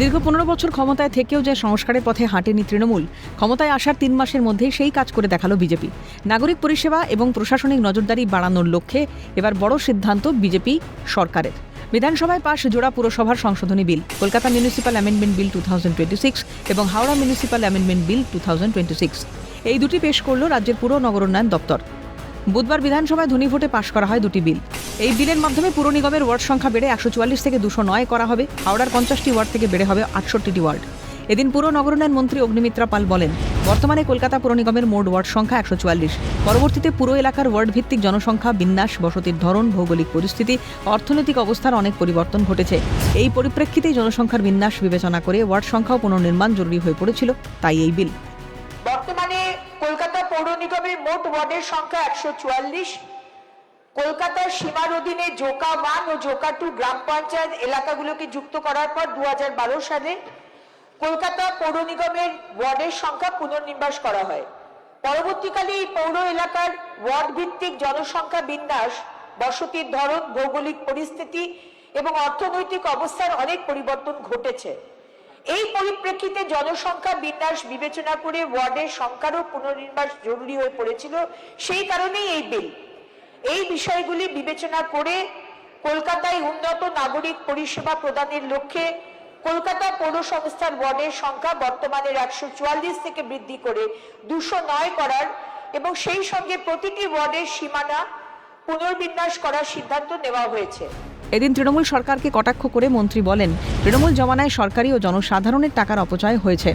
দীর্ঘ 15 বছর ক্ষমতায় থেকেও যে সংস্কারের পথে হাঁটেনি তৃণমূল, ক্ষমতায় আসার 3 মাসের মধ্যেই সেই কাজ করে দেখালো বিজেপি। নাগরিক পরিষেবা এবং প্রশাসনিক নজরদারি বাড়ানোর লক্ষ্যে এবার বড় সিদ্ধান্ত বিজেপি সরকারের। বিধানসভায় পাশ জোড়া পুরসভার সংশোধনী বিল, কলকাতা মিউনিসিপ্যাল অ্যামেন্ডমেন্ট বিল 2026 এবং হাওড়া মিউনিসিপ্যাল অ্যামেন্ডমেন্ট বিল 2026। এই দুটি পেশ করল রাজ্যের পুর নগরোন্নয়ন দপ্তর। বুধবার বিধানসভায় ধ্বনিভোটে পাশ করা হয় দুটি বিল। এই বিলের মাধ্যমে পুর নিগমের ওয়ার্ড সংখ্যা বেড়ে 144 থেকে 209 করা হবে। হাওড়ার 50টি ওয়ার্ড থেকে বেড়ে হবে 68টি ওয়ার্ড। এদিন পুর নগরোন্নয়ন মন্ত্রী অগ্নিমিত্রা পাল বলেন, বর্তমানে কলকাতা পুর নিগমের মোট ওয়ার্ড সংখ্যা 144। পরবর্তীতে পুরো এলাকার ওয়ার্ড ভিত্তিক জনসংখ্যা, বিন্যাস, বসতির ধরন, ভৌগোলিক পরিস্থিতি, অর্থনৈতিক অবস্থার অনেক পরিবর্তন ঘটেছে। এই পরিপ্রেক্ষিতেই জনসংখ্যার বিন্যাস বিবেচনা করে ওয়ার্ড সংখ্যাও পুনর্নির্মাণ জরুরি হয়ে পড়েছিল, তাই এই বিল। বর্তমানে কলকাতা পৌর নিগমের মোট ওয়ার্ডের সংখ্যা 144। কলকাতার সীমার অধীনে জোকা 1 ও জোকা 2 গ্রাম পঞ্চায়েত এলাকাগুলোকে যুক্ত করার পর 2012 সালে কলকাতা পৌর নিগমের ওয়ার্ডের সংখ্যা পুনর্নির্বাস করা হয়। পরবর্তীকালে এই পৌর এলাকার ওয়ার্ড ভিত্তিক জনসংখ্যা বিন্যাস, বসতির ধরন, ভৌগোলিক পরিস্থিতি এবং অর্থনৈতিক অবস্থার অনেক পরিবর্তন ঘটেছে। এই পরিপ্রেক্ষিতে জনসংখ্যা বিন্যাস বিবেচনা করে ওয়ার্ডের সংখ্যারও পুনর্নির্বাস জরুরি হয়ে পড়েছিল। সেই কারণেই এই বিল। এই বিষয়গুলি বিবেচনা করে কলকাতায় উন্নত নাগরিক পরিষেবা প্রদানের লক্ষ্যে কলকাতা পৌর সংস্থার ওয়ার্ডের সংখ্যা বর্তমানের 144 থেকে বৃদ্ধি করে 209 করার এবং সেই সঙ্গে প্রতিটি ওয়ার্ডের সীমানা পুনর্বিন্যাস করার সিদ্ধান্ত নেওয়া হয়েছে। এদিন তৃণমূল সরকারকে কটাক্ষ করে মন্ত্রী বলেন, তৃণমূল জমানায় সরকারি ও জনসাধারণের টাকার অপচয় হয়েছে।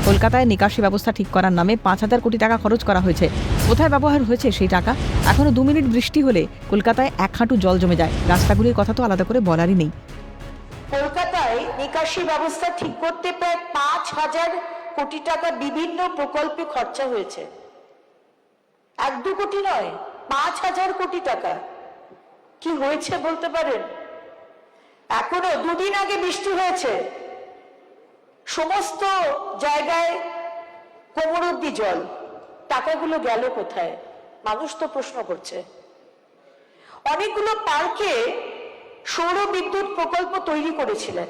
কলকাতায় নিকাশি ব্যবস্থা ঠিক করার নামে 5,000 কোটি টাকা খরচ করা হয়েছে। কোথায় ব্যবহার হয়েছে সেই টাকা? এখনো 2 মিনিট বৃষ্টি হলে কলকাতায় 1 হাঁটু জল জমে যায়। রাস্তাগুলির কথা তো আলাদা করে বলারই নেই। কলকাতায় নিকাশি ব্যবস্থা ঠিক করতে প্রায় 5,000 কোটি টাকা বিভিন্ন প্রকল্পে খরচা হয়েছে। 1-2 কোটি নয়, 5,000 কোটি টাকা। কি হয়েছে বলতে পারেন? এখনো 2 দিন আগে বৃষ্টি হয়েছে, সমস্ত জায়গায় কোমর অবধি জল। টাকাগুলো গেল কোথায়? মানুষ তো প্রশ্ন করছে। অনেকগুলো পার্কে সৌর বিদ্যুৎ প্রকল্প তৈরি করেছিলেন,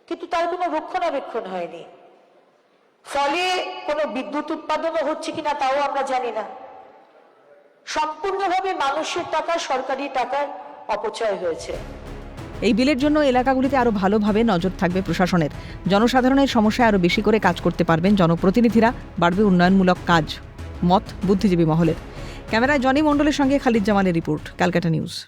কিন্তু তার কোনো রক্ষণাবেক্ষণ হয়নি। ফলে কোনো বিদ্যুৎ উৎপাদনও হচ্ছে কিনা তাও আমরা জানি না। সম্পূর্ণভাবে মানুষের টাকা, সরকারি টাকার অপচয় হয়েছে। এই বিলের জন্য এলাকাগুলিতে আরো ভালোভাবে নজর থাকবে প্রশাসনের। জনসাধারণের সমস্যায় আরো বেশি করে কাজ করতে পারবেন জনপ্রতিনিধিরা। বাড়বে উন্নয়নমূলক কাজ, মত বুদ্ধিজীবী মহলের। ক্যামেরায় জনি মণ্ডলের সঙ্গে খালিদ জামালের রিপোর্ট, ক্যালকাটা নিউজ।